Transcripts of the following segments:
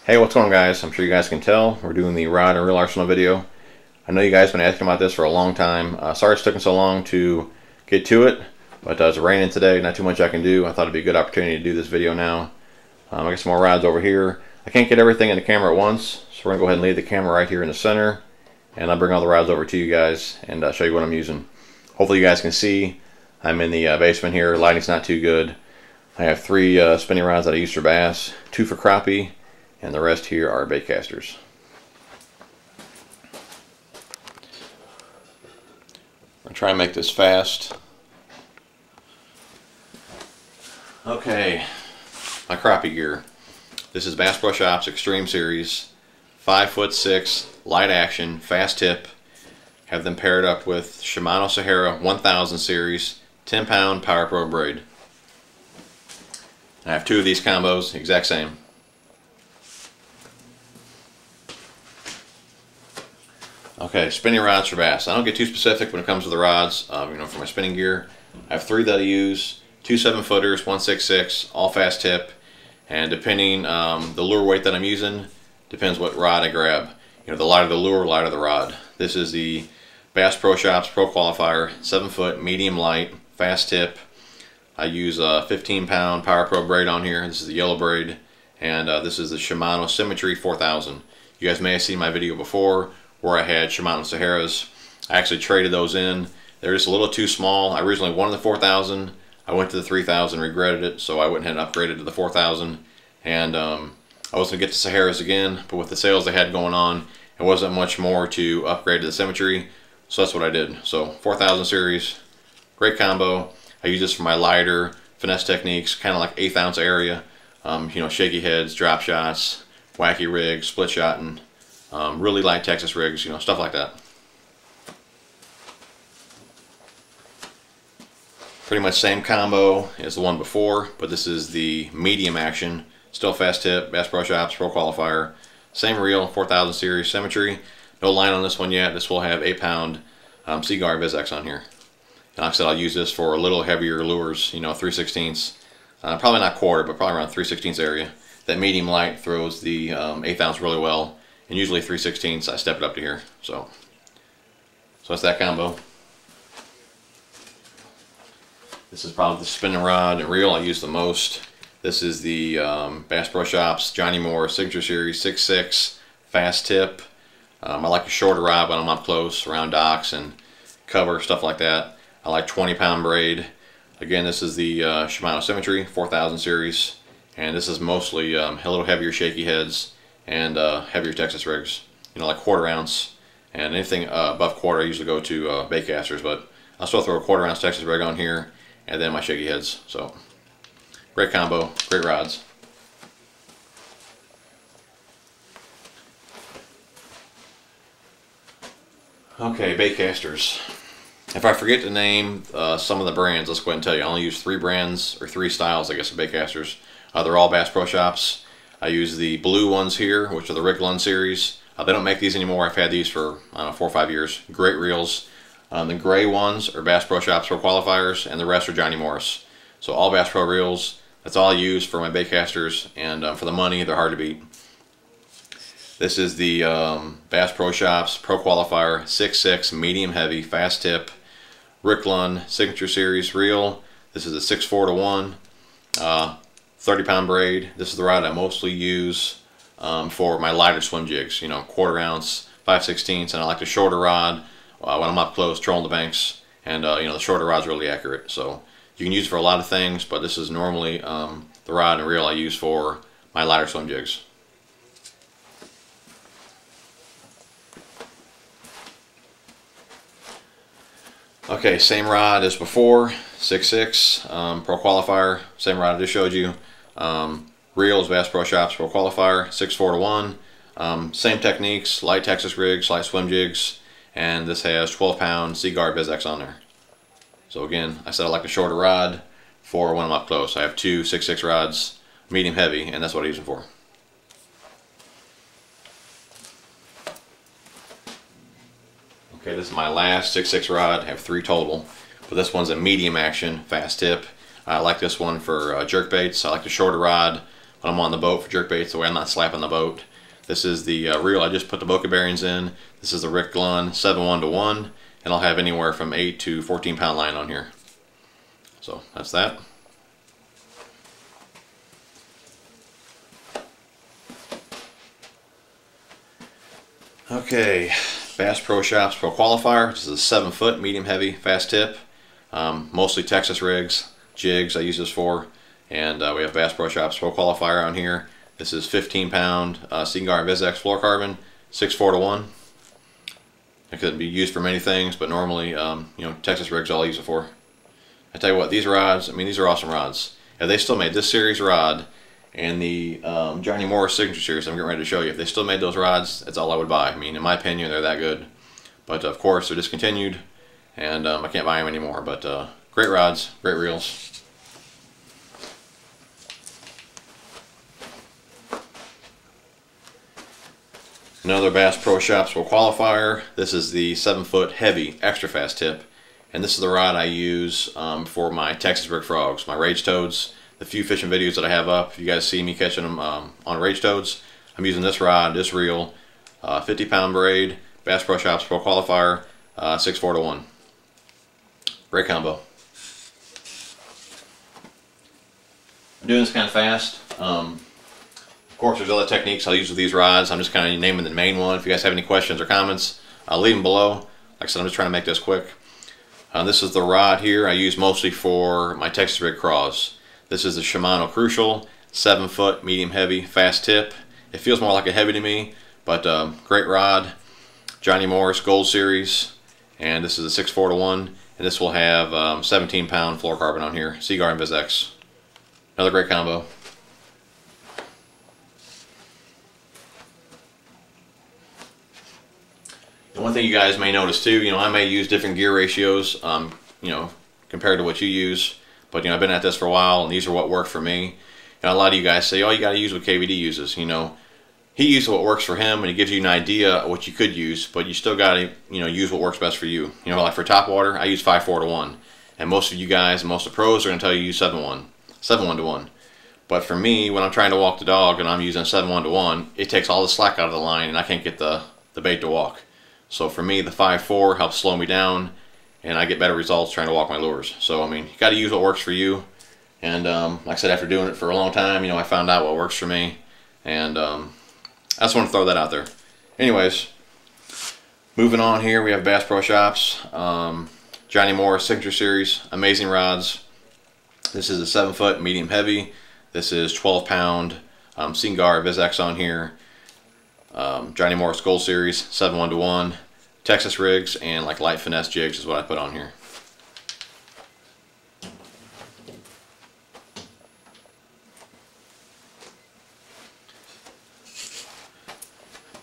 Hey, what's going on, guys? I'm sure you guys can tell we're doing the rod and reel arsenal video. I know you guys have been asking about this for a long time. Sorry it's taking so long to get to it, but it's raining today, not too much I can do. I thought it'd be a good opportunity to do this video now. I got some more rods over here. I can't get everything in the camera at once, so we're gonna go ahead and leave the camera right here in the center, and I'll bring all the rods over to you guys and show you what I'm using. Hopefully you guys can see. I'm in the basement here. Lighting's not too good. I have 3 spinning rods that I use for bass, 2 for crappie, and the rest here are bait casters. I'm going to try and make this fast. Okay, my crappie gear. This is Bass Pro Shops Extreme Series, 5'6", light action, fast tip. Have them paired up with Shimano Sahara 1000 series, 10-pound Power Pro braid. I have 2 of these combos, exact same. Okay, spinning rods for bass. I don't get too specific when it comes to the rods. For my spinning gear, I have 3 that I use: 2 7-footers, 1 6/6, all fast tip. And depending the lure weight that I'm using, depends what rod I grab. The lighter the lure, lighter the rod. This is the Bass Pro Shops Pro Qualifier, 7-foot, medium light, fast tip. I use a 15-pound Power Pro braid on here. This is the yellow braid, and this is the Shimano Cemetry 4000. You guys may have seen my video before where I had Shimano Saharas. I actually traded those in. They're just a little too small. I originally wanted the 4000. I went to the 3000, regretted it, so I went ahead and upgraded to the 4000. And I was going to get the Saharas again, but with the sales they had going on, it wasn't much more to upgrade to the Cemetry, so that's what I did. So 4000 series, great combo. I use this for my lighter finesse techniques, kind of like 1/8 ounce area. Shaky heads, drop shots, wacky rigs, split shotting. Really light Texas rigs, stuff like that. Pretty much same combo as the one before, but this is the medium action, still fast tip, Bass Pro Shops, Pro Qualifier. Same reel, 4000 series, Cemetry. No line on this one yet. This will have 8-pound Seaguar Vizex on here. And like I said, I'll use this for a little heavier lures, 3/16. Probably not quarter, but probably around 3/16 area. That medium light throws the 1/8 ounce really well. And usually 3/16, I step it up to here. So that's that combo. This is probably the spinning rod and reel I use the most. This is the Bass Pro Shops Johnny Moore Signature Series 6/6 fast tip. I like a shorter rod when I'm up close around docks and cover, stuff like that. I like 20-pound braid. Again, this is the Shimano Cemetry 4000 series, and this is mostly a little heavier shaky heads and heavier Texas rigs, like 1/4 ounce, and anything above quarter I usually go to bait casters, but I'll still throw a 1/4 ounce Texas rig on here, and then my shaky heads. So great combo, great rods. Okay, bait casters. If I forget to name some of the brands, let's go ahead and tell you. I only use 3 brands, or 3 styles, I guess, of bait casters. They're all Bass Pro Shops. I use the blue ones here, which are the Rick Lund series. They don't make these anymore. I've had these for, 4 or 5 years. Great reels. The gray ones are Bass Pro Shops Pro Qualifiers, and the rest are Johnny Morris. So all Bass Pro reels. That's all I use for my bait casters, and for the money, they're hard to beat. This is the Bass Pro Shops Pro Qualifier 6/6 medium heavy fast tip Rick Lund Signature Series reel. This is a 6/4-1. 30-pound braid. This is the rod I mostly use for my lighter swim jigs, 1/4 ounce, 5/16, and I like the shorter rod when I'm up close trolling the banks, and the shorter rod's really accurate. So you can use it for a lot of things, but this is normally the rod and reel I use for my lighter swim jigs. Okay, same rod as before, 6/6 Pro Qualifier, same rod I just showed you. Reel is Bass Pro Shops Pro Qualifier, 6/4-1. Same techniques, light Texas rigs, light swim jigs, and this has 12-pound Seaguar Vizex on there. So again, I said I like a shorter rod for when I'm up close. I have 2 6/6 rods, medium heavy, and that's what I use them for. Okay, this is my last 6/6 rod. I have 3 total, but this one's a medium action, fast tip. I like this one for jerk baits. I like the shorter rod, when I'm on the boat for jerkbaits, the way I'm not slapping the boat. This is the reel I just put the Boca bearings in. This is the Rick Glunn 7-1-1, and I'll have anywhere from 8 to 14 pound line on here. So that's that. Okay, Bass Pro Shops Pro Qualifier. This is a 7 foot medium heavy fast tip. Mostly Texas rigs, jigs I use this for. And we have Bass Pro Shops Pro Qualifier on here. This is 15 pound Seaguar VizX fluorocarbon, 6-4-1. It could be used for many things, but normally, Texas rigs all I use it for. I tell you what, these rods, I mean, these are awesome rods. If they still made this series rod and the Johnny Morris Signature Series I'm getting ready to show you, if they still made those rods, that's all I would buy. I mean, in my opinion, they're that good. But of course, they're discontinued, and I can't buy them anymore. But great rods, great reels. Another Bass Pro Shops Pro Qualifier. This is the 7 foot heavy extra fast tip, and this is the rod I use for my Texas rig frogs, my rage toads. The few fishing videos that I have up, if you guys see me catching them on rage toads, I'm using this rod, this reel, 50 pound braid, Bass Pro Shops Pro Qualifier, 6-4-1. Great combo. I'm doing this kind of fast. Of course, there's other techniques I'll use with these rods. I'm just kind of naming the main one. If you guys have any questions or comments, I'll leave them below. Like I said, I'm just trying to make this quick. This is the rod here I use mostly for my Texas rig craws. This is the Shimano Crucial 7 foot medium heavy fast tip. It feels more like a heavy to me, but great rod. Johnny Morris Gold Series, and this is a 6-4-1, and this will have 17 pound fluorocarbon on here. Seaguar and VizX. Another great combo. And one thing you guys may notice too, I may use different gear ratios, compared to what you use. But I've been at this for a while, and these are what work for me. And a lot of you guys say, "Oh, you got to use what KVD uses." He uses what works for him, and he gives you an idea of what you could use. But you still got to, use what works best for you. Like for top water, I use 5-4-1, and most of you guys, most of the pros, are going to tell you use 7-1-1. But for me, when I'm trying to walk the dog and I'm using 7-1-1, it takes all the slack out of the line, and I can't get the bait to walk. So for me, the 5-4 helps slow me down, and I get better results trying to walk my lures. So, you got to use what works for you. And like I said, after doing it for a long time, I found out what works for me. And I just want to throw that out there. Anyways, moving on here, we have Bass Pro Shops. Johnny Morris Signature Series, amazing rods. This is a 7 foot medium heavy. This is 12 pound Seaguar VizX on here. Johnny Morris Gold Series, 7-1-1. Texas rigs and like light finesse jigs is what I put on here.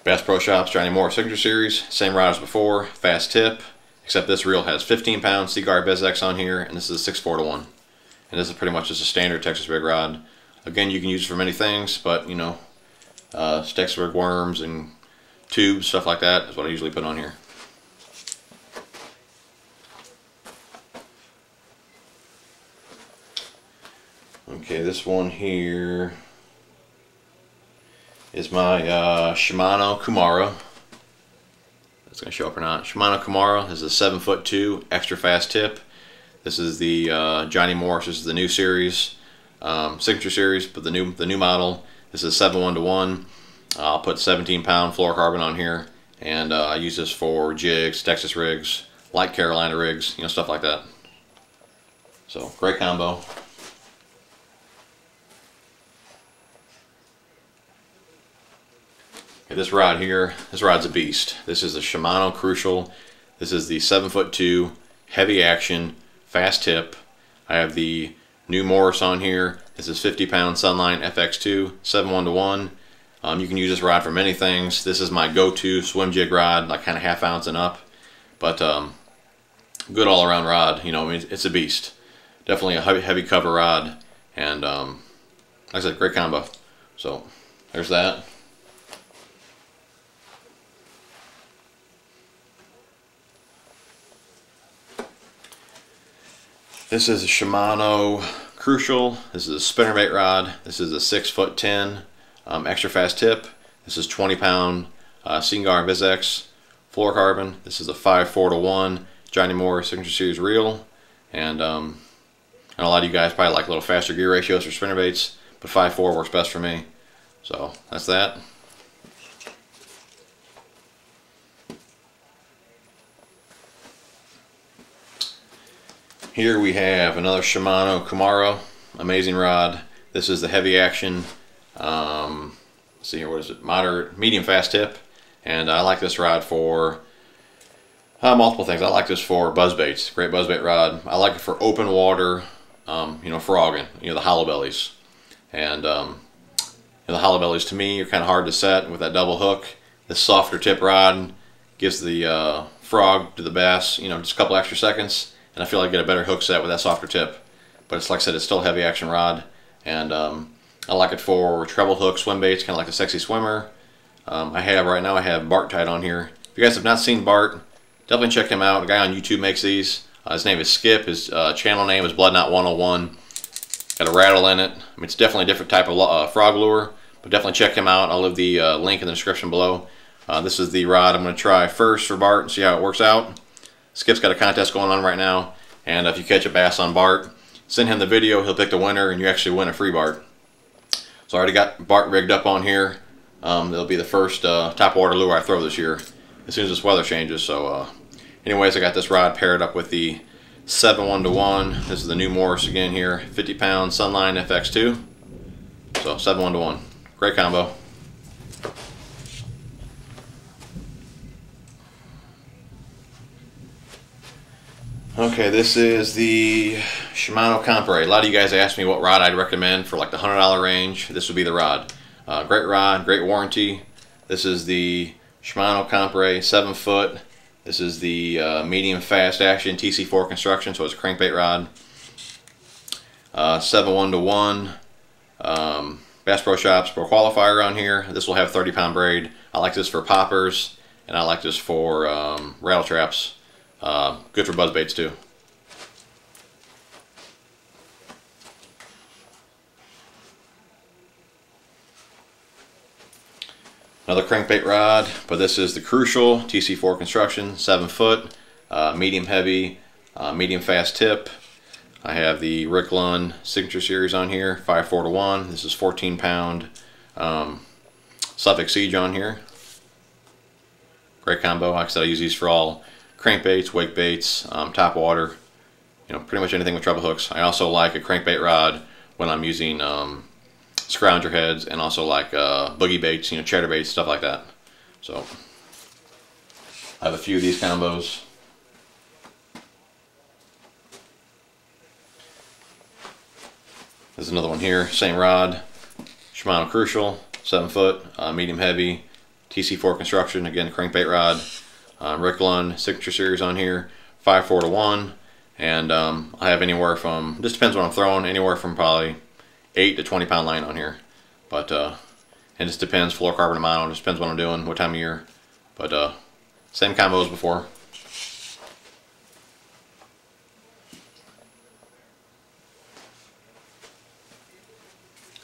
Bass Pro Shops Johnny Morris Signature Series, same rod as before, fast tip, except this reel has 15 pound Seaguar VizX on here, and this is a 6-4-1. And this is pretty much just a standard Texas rig rod. Again, you can use it for many things, but Texas rig worms and tubes, stuff like that is what I usually put on here. Okay, this one here is my Shimano Kumara. It's going to show up or not. Shimano Kumara is a 7'2" extra fast tip. This is the Johnny Morris. This is the new series, signature series, but the new model. This is 7-1-1. I'll put 17 pound fluorocarbon on here, and I use this for jigs, Texas rigs, light Carolina rigs, stuff like that. So great combo. Okay, this rod here, this rod's a beast. This is the Shimano Crucial. This is the 7'2" heavy action fast tip. I have the new Morris on here. This is 50 pound Sunline FX2 7-1-1. You can use this rod for many things. This is my go-to swim jig rod, like kind of 1/2 ounce and up. But good all-around rod. It's a beast. Definitely a heavy cover rod, and like I said, great combo. So there's that. This is a Shimano Crucial. This is a spinnerbait rod. This is a 6'10" extra fast tip. This is 20-pound Seaguar Vizex fluorocarbon. This is a 5-4-1 Johnny Moore Signature Series reel. And I know a lot of you guys probably like a little faster gear ratios for spinnerbaits, but 5-4 works best for me. So that's that. Here we have another Shimano Kumaro, amazing rod. This is the heavy action, let's see here, what is it, moderate, medium fast tip. And I like this rod for multiple things. I like this for buzzbaits, great buzzbait rod. I like it for open water, you know, frogging, you know, the hollow bellies. And you know, the hollow bellies to me are kind of hard to set with that double hook. This softer tip rod gives the frog to the bass, you know, just a couple extra seconds. And I feel like I get a better hook set with that softer tip. But it's like I said, it's still a heavy action rod. And I like it for treble hook swim baits, kind of like the Sexy Swimmer. Right now I have Bart tied on here. If you guys have not seen Bart, definitely check him out. A guy on YouTube makes these. His name is Skip. His channel name is Bloodknot 101. Got a rattle in it. I mean, it's definitely a different type of frog lure. But definitely check him out. I'll leave the link in the description below. This is the rod I'm going to try first for Bart and see how it works out. Skip's got a contest going on right now, and if you catch a bass on Bart, send him the video, he'll pick the winner, and you actually win a free Bart. So I already got Bart rigged up on here. It'll be the first top water lure I throw this year, as soon as this weather changes. So anyways, I got this rod paired up with the 7-1-1. This is the new Morris again here, 50-pound Sunline FX2. So 7-1-1, great combo. Okay, this is the Shimano Compre. A lot of you guys asked me what rod I'd recommend for like the $100 range. This would be the rod. Great rod, great warranty. This is the Shimano Compre 7-foot. This is the medium fast action TC4 construction, so it's a crankbait rod. 7-1-1. Bass Pro Shops Pro Qualifier on here. This will have 30-pound braid. I like this for poppers, and I like this for rattle traps. Good for buzzbaits too. Another crankbait rod, but this is the Crucial TC4 construction, 7-foot, medium heavy, medium fast tip. I have the Rick Lund Signature Series on here, 5-4-1. This is 14-pound Suffolk Siege on here. Great combo. Like I said, I use these for all crankbaits, wake baits, top water, you know, pretty much anything with treble hooks. I also like a crankbait rod when I'm using scrounger heads, and also like boogie baits, you know, cheddar baits, stuff like that. So I have a few of these combos. There's another one here, same rod, Shimano Crucial, 7-foot, medium heavy, TC4 construction, again crankbait rod. Rick Lund Signature Series on here, 5-4-1, and I have anywhere from, just depends what I'm throwing, anywhere from probably 8 to 20-pound line on here. But it just depends, fluorocarbon amount, it just depends what I'm doing, what time of year. But same combo as before.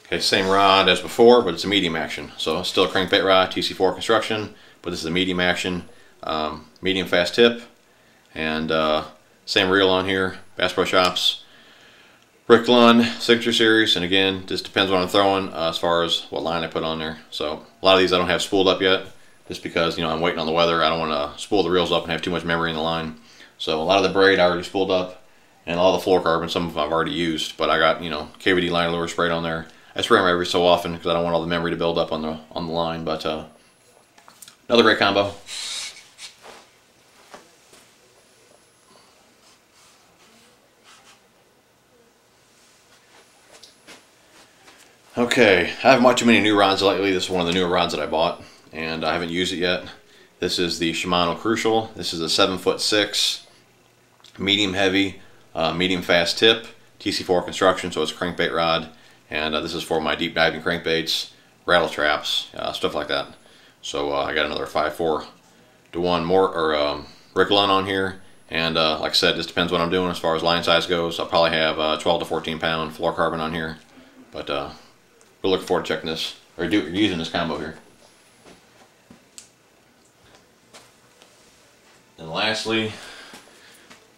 Okay, same rod as before, but it's a medium action. So still a crankbait rod, TC4 construction, but this is a medium action. Medium fast tip, and same reel on here, Bass Pro Shops Rick Lund Signature Series, and again, just depends what I'm throwing as far as what line I put on there. So a lot of these I don't have spooled up yet, just because, you know, I'm waiting on the weather. I don't want to spool the reels up and have too much memory in the line. So a lot of the braid I already spooled up, and all the fluorocarbon, some of them I've already used, but I got, you know, KVD line lure sprayed on there. I spray them every so often because I don't want all the memory to build up on the line. But another great combo. Okay, I haven't bought too many new rods lately. This is one of the newer rods that I bought, and I haven't used it yet. This is the Shimano Crucial. This is a 7'6", medium heavy, medium fast tip, TC4 construction, so it's a crankbait rod. And this is for my deep diving crankbaits, rattle traps, stuff like that. So I got another 5-4-1 more, or Rick Lund on here, And like I said, this depends what I'm doing as far as line size goes. I'll probably have 12 to 14 pound fluorocarbon on here. But we're looking forward to checking this, or using this combo here. And lastly,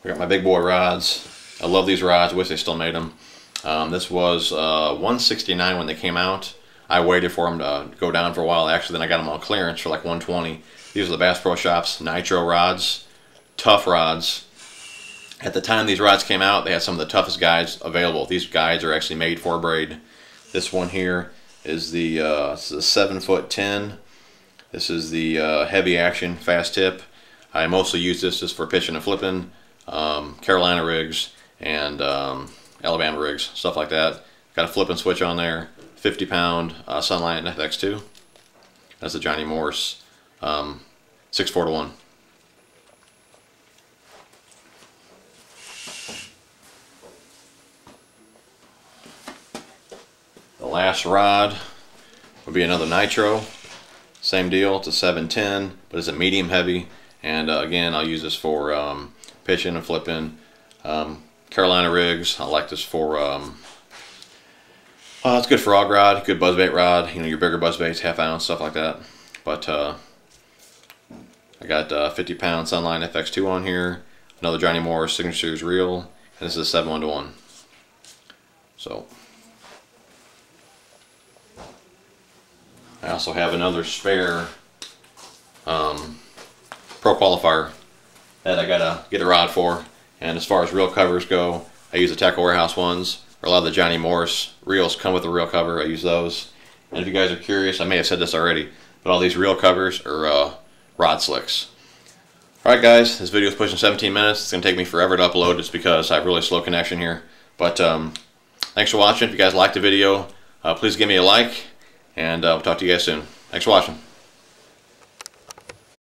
we got my big boy rods. I love these rods. I wish they still made them. This was $169 when they came out. I waited for them to go down for a while. Actually, then I got them on clearance for like $120. These are the Bass Pro Shops Nitro rods. Tough rods. At the time these rods came out, they had some of the toughest guides available. These guides are actually made for braid. This one here is the 7'10". This is the heavy action fast tip. I mostly use this just for pitching and flipping, Carolina rigs and Alabama rigs, stuff like that. Got a flipping switch on there, 50 pound Sunlight FX2. That's the Johnny Morse 6'4" 1. The last rod would be another Nitro. Same deal, it's a 7'10", but it's a medium heavy. And again, I'll use this for pitching and flipping. Carolina rigs, I like this for, it's good for hog rod, good buzzbait rod, you know, your bigger buzzbaits, half ounce, stuff like that. But I got 50 pound Sunline FX2 on here, another Johnny Morse Signatures reel, and this is a 7'1" 1. So, I also have another spare Pro Qualifier that I gotta get a rod for. And as far as reel covers go, I use the Tackle Warehouse ones, or a lot of the Johnny Morse reels come with a reel cover. I use those. And if you guys are curious, I may have said this already, but all these reel covers are rod slicks. Alright guys, this video is pushing 17 minutes. It's going to take me forever to upload just because I have really slow connection here. But thanks for watching. If you guys liked the video, please give me a like, and we'll talk to you guys soon. Thanks for watching.